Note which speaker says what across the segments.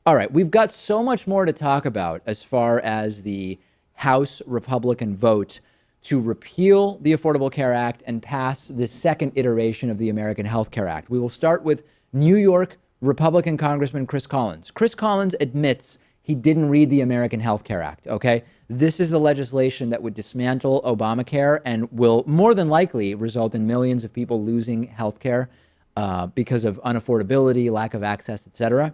Speaker 1: All right, we've got so much more to talk about as far as the House Republican vote to repeal the Affordable Care Act and pass the second iteration of the American Health Care Act. We will start with New York Republican Congressman Chris Collins. Chris Collins admits he didn't read the American Health Care Act, okay? This is the legislation that would dismantle Obamacare and will more than likely result in millions of people losing health care because of unaffordability, lack of access, etc.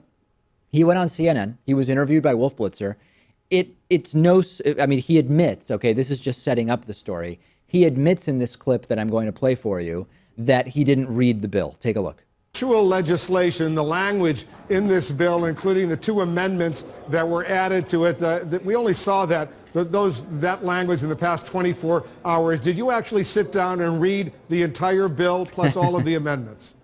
Speaker 1: He went on CNN. He was interviewed by Wolf Blitzer. He admits, okay, this is just setting up the story. He admits in this clip that I'm going to play for you that he didn't read the bill. Take a look.
Speaker 2: Actual legislation, the language in this bill, including the 2 amendments that were added to it, we only saw that language in the past 24 hours. Did you actually sit down and read the entire bill plus all of the amendments?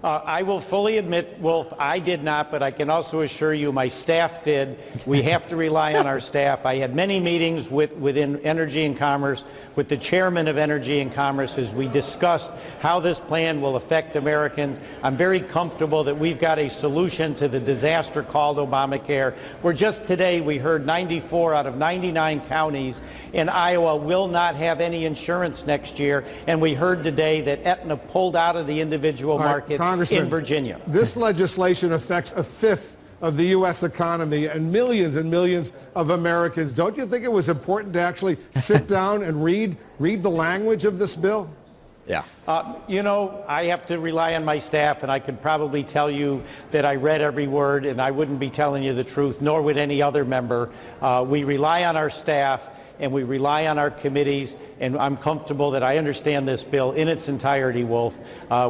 Speaker 3: I will fully admit, Wolf, I did not, but I can also assure you my staff did. We have to rely on our staff. I had many meetings within Energy and Commerce with the chairman of Energy and Commerce as we discussed how this plan will affect Americans. I'm very comfortable that we've got a solution to the disaster called Obamacare, where just today we heard 94 out of 99 counties in Iowa will not have any insurance next year, and we heard today that Aetna pulled out of the individual market in Virginia.
Speaker 2: This legislation affects a fifth of the U.S. economy and millions of Americans. Don't you think it was important to actually sit down and read the language of this bill?
Speaker 1: Yeah.
Speaker 3: I have to rely on my staff, and I could probably tell you that I read every word, and I wouldn't be telling you the truth, nor would any other member. We rely on our staff, and we rely on our committees, and I'm comfortable that I understand this bill in its entirety, Wolf,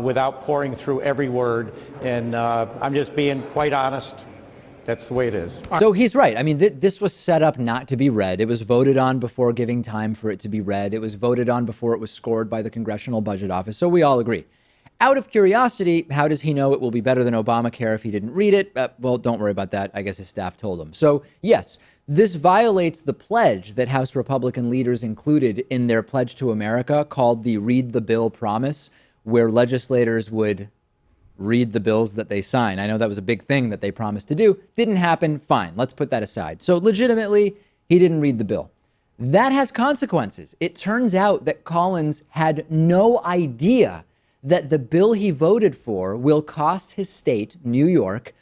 Speaker 3: without pouring through every word. And I'm just being quite honest. That's the way it is.
Speaker 1: So he's right. I mean, this was set up not to be read. It was voted on before giving time for it to be read. It was voted on before it was scored by the Congressional Budget Office. So we all agree. Out of curiosity, how does he know it will be better than Obamacare if he didn't read it? Well, don't worry about that. I guess his staff told him. So yes, this violates the pledge that House Republican leaders included in their Pledge to America called the Read the Bill Promise, where legislators would read the bills that they sign. I know that was a big thing that they promised to do. Didn't happen. Fine. Let's put that aside. So legitimately, he didn't read the bill. That has consequences. It turns out that Collins had no idea that the bill he voted for will cost his state, New York,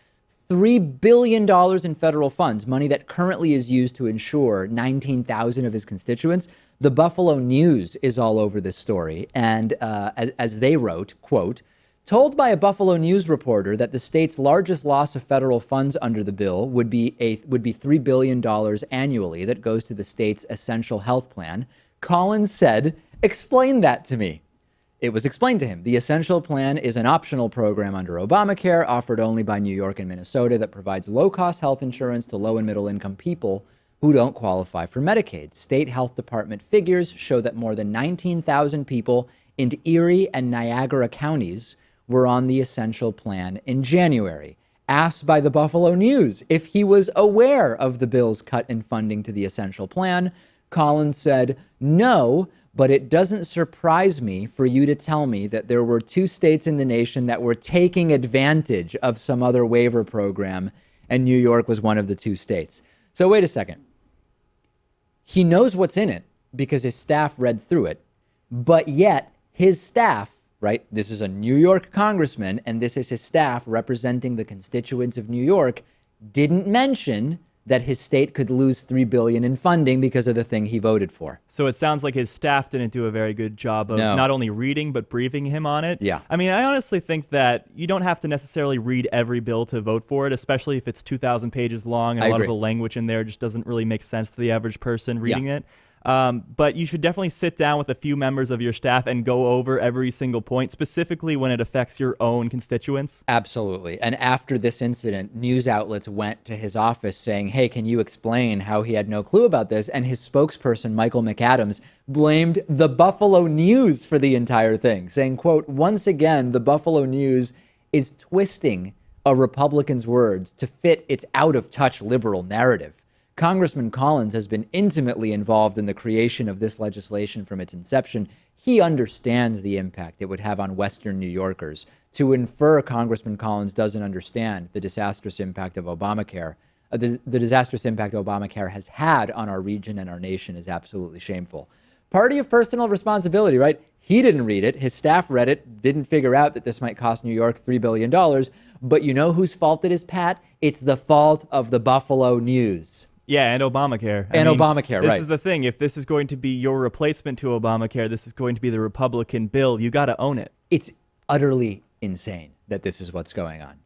Speaker 1: $3 billion in federal funds, money that currently is used to insure 19,000 of his constituents. The Buffalo News is all over this story. And as they wrote, quote, told by a Buffalo News reporter that the state's largest loss of federal funds under the bill would be $3 billion annually that goes to the state's essential health plan, Collins said, explain that to me. It was explained to him. The Essential Plan is an optional program under Obamacare offered only by New York and Minnesota that provides low-cost health insurance to low and middle-income people who don't qualify for Medicaid. State health department figures show that more than 19,000 people in Erie and Niagara counties were on the Essential Plan in January. Asked by the Buffalo News if he was aware of the bill's cut in funding to the Essential Plan, Collins said, no, but it doesn't surprise me for you to tell me that there were 2 states in the nation that were taking advantage of some other waiver program, and New York was one of the 2 states. So wait a second. He knows what's in it because his staff read through it, but yet his staff, right? This is a New York congressman, and this is his staff representing the constituents of New York, didn't mention that his state could lose $3 billion in funding because of the thing he voted for.
Speaker 4: So it sounds like his staff didn't do a very good job of not only reading, but briefing him on it.
Speaker 1: Yeah.
Speaker 4: I mean, I honestly think that you don't have to necessarily read every bill to vote for it, especially if it's 2,000 pages long and a lot of the language in there just doesn't really make sense to the average person reading it. But you should definitely sit down with a few members of your staff and go over every single point, specifically when it affects your own constituents.
Speaker 1: Absolutely. And after this incident, news outlets went to his office saying, hey, can you explain how he had no clue about this? And his spokesperson, Michael McAdams, blamed the Buffalo News for the entire thing, saying, quote, once again, the Buffalo News is twisting a Republican's words to fit its out-of-touch liberal narrative. Congressman Collins has been intimately involved in the creation of this legislation from its inception. He understands the impact it would have on Western New Yorkers to infer Congressman Collins doesn't understand the disastrous impact of Obamacare, the disastrous impact Obamacare has had on our region and our nation is absolutely shameful. Party of personal responsibility, right? He didn't read it. His staff read it, didn't figure out that this might cost New York $3 billion. But you know whose fault it is, Pat? It's the fault of the Buffalo News.
Speaker 4: Yeah, and Obamacare.
Speaker 1: Obamacare, right.
Speaker 4: This is the thing. If this is going to be your replacement to Obamacare, this is going to be the Republican bill. You got to own it.
Speaker 1: It's utterly insane that this is what's going on.